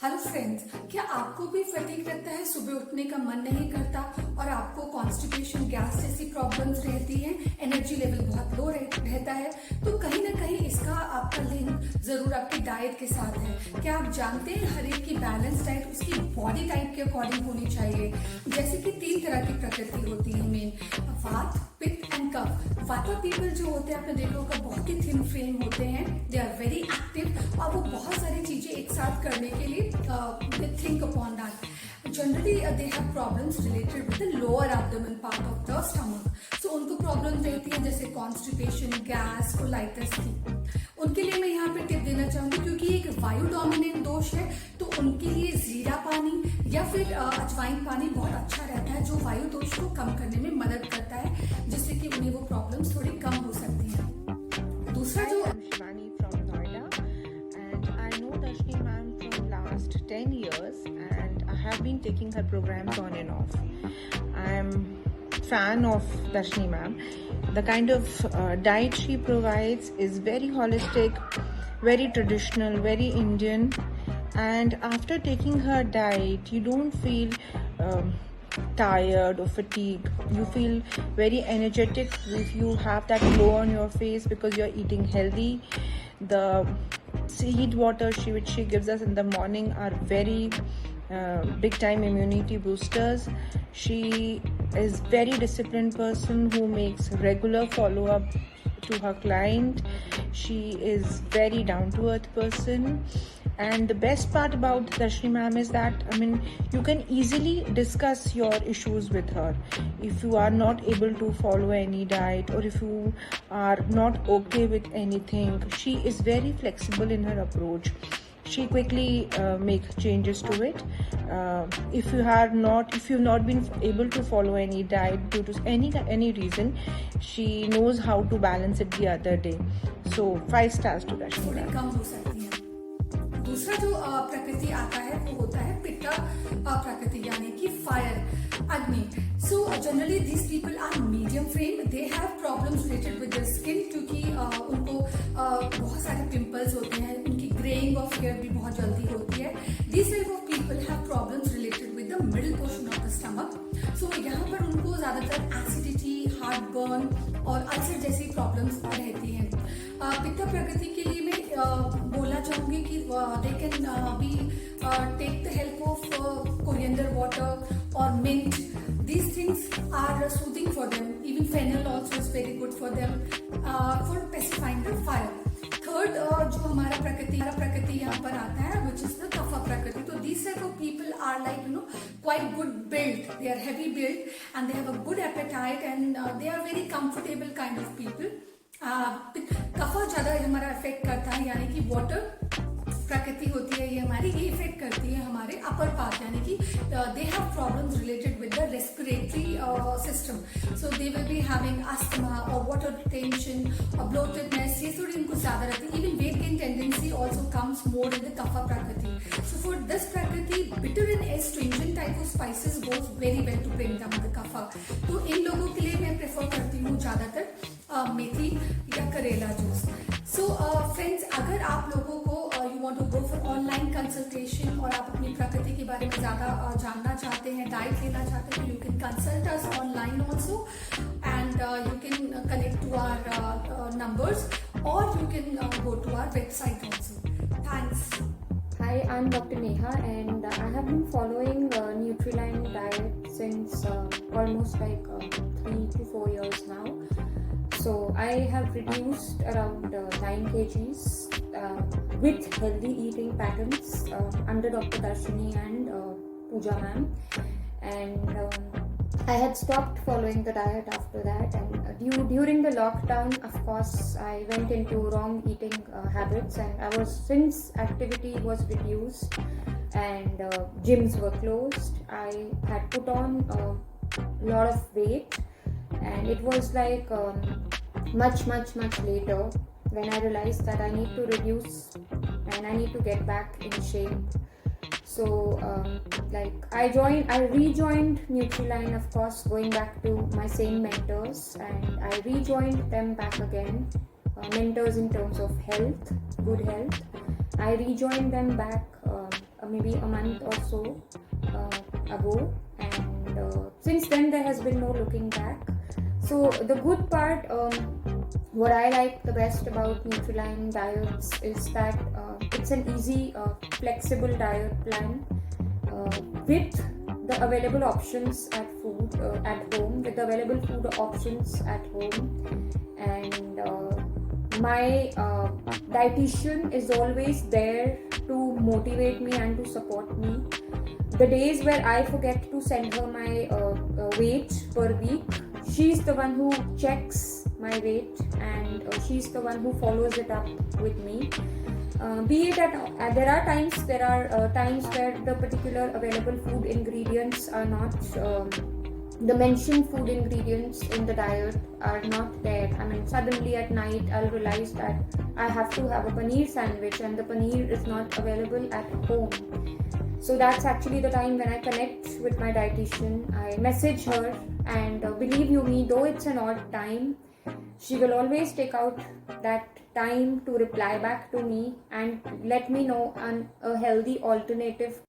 Hello friends, क्या आपको भी फटीग रहता है, सुबह उठने का मन नहीं करता और आपको कॉन्स्टिपेशन, गैस जैसी प्रॉब्लम्स रहती हैं, एनर्जी लेवल बहुत लो रहता है? तो कहीं ना कहीं इसका आपका लिंक जरूर आपकी डाइट के साथ है। क्या आप जानते हैं हर एक की बैलेंस डाइट उसकी बॉडी टाइप के अकॉर्डिंग होनी चाहिए। जैसे कि 3 तरह की प्रकृति होती है मेन, वात, पित्त एंड कफ। वाता पीपल जो होते हैं, आपने देखा होगा, बहुत ही थिन फ्रेम होते हैं, दे आर वेरी एक्टिव और वो बहुत सारी चीजें एक साथ करने के लिए they think upon that. Generally, they have problems related with the lower abdomen part of the stomach. So उनको प्रॉब्लम रहती है जैसे कॉन्स्टिपेशन, गैस, कोलाइटिस की। उनके लिए मैं यहाँ पे टिप देना चाहूंगी, क्योंकि एक वायु डोमिनेंट दोष है, तो उनके लिए जीरा पानी या फिर अजवाइन पानी बहुत अच्छा रहता है, जो वायु दोष को कम करने में मदद करता है, जिससे कि उन्हें वो प्रॉब्लम्स थोड़ी कम हो सकती हैं। दूसरा जो Shivani from Noida, and I know Darshini ma'am from last 10 years, and I have been taking her programs on and off. I am fan of Darshini ma'am. The kind of diet she provides is very holistic, very traditional, very Indian, and after taking her diet, you don't feel tired or fatigued. You feel very energetic if you have that glow on your face because you're eating healthy. The seed water which she gives us in the morning are very big time immunity boosters. She is very disciplined person who makes regular follow up to her client. She is very down to earth person. And the best part about Darshini ma'am is that, you can easily discuss your issues with her. If you are not able to follow any diet, or if you are not okay with anything, she is very flexible in her approach. She quickly makes changes to it. If you've not been able to follow any diet due to any reason, she knows how to balance it the other day. So 5 stars to Darshini ma'am. कम हो सकती है। दूसरा जो प्रकृति आता है वो होता है पित्त प्रकृति, यानी कि फायर, अग्नि। So generally these people are medium frame, they have problems related with their skin, क्योंकि उनको बहुत सारे पिंपल्स होते हैं, उनकी ग्रेइंग ऑफ हेयर भी बहुत जल्दी होती है। These type of people have problems related with the middle portion of the stomach. So यहाँ पर उनको ज्यादातर एसिडिटी, हार्ट बर्न और अल्सर जैसी प्रॉब्लम्स रहती हैं। पित्त प्रकृति के लिए मैं बोलना चाहूंगी कि they can be take the help of coriander water और mint. These things are soothing for them. Even fennel also is very good for them for pacifying the fire. Third जो हमारा प्रकृति यहाँ पर आता है, which is the kapha prakriti. तो these type of people are like quite good built, they are heavy built and they have a good appetite and they are very comfortable kind of people. कफा ज्यादा हमारा इफेक्ट करता है, यानी कि water प्रकृति होती है, ये हमारी ये इफेक्ट करती है हमारे अपर पार्ट, यानी कि they have problems related with the respiratory system. So they will be having asthma और वाटर रिटेंशन और ब्लोटेडनेस, ये थोड़ी इनको ज्यादा रहती है। Even weight gain tendency also comes more in the kapha prakriti. So for this prakriti, bitter and astringent type of spices goes very well to bring down the kapha. तो इन लोगों के लिए मैं प्रेफर करती हूँ ज्यादातर मेथी या करेला जूस। सो फ्रेंड्स, अगर आप लोगों को you want to go for online consultation और आप अपनी प्रकृति के बारे में ज्यादा जानना चाहते हैं, डाइट लेना चाहते हैं, you can consult us online also and you can connect to our numbers और you can go to our website also. Thanks. Hi, I'm Dr. Neha and I have been following Nutri-Line diet since almost like 3 to 4 years now. So I have reduced around 9 kgs with healthy eating patterns under Dr. Darshini and Pooja ma'am. And I had stopped following the diet after that, and during the lockdown, of course, I went into wrong eating habits, and since activity was reduced and gyms were closed, I had put on a lot of weight, and it was like much later when I realized that I need to reduce and I need to get back in shape. So I rejoined Nutri-Line, of course, going back to my same mentors, and I rejoined them back again, mentors in terms of health, good health. I rejoined them back maybe a month or so ago, and since then there has been no looking back. So the good part, what I like the best about Nutrilite diets is that it's an easy, flexible diet plan with the available options at home, with the available food options at home, and my dietitian is always there to motivate me and to support me. The days where I forget to send her my weight per week, she's the one who checks my weight, and she's the one who follows it up with me. Be it at there are times where the particular available food ingredients are not the mentioned food ingredients in the diet are not there. I mean, suddenly at night I'll realize that I have to have a paneer sandwich and the paneer is not available at home. So that's actually the time when I connect with my dietitian. I message her, and believe you me, though it's an odd time, she will always take out that time to reply back to me and let me know a healthy alternative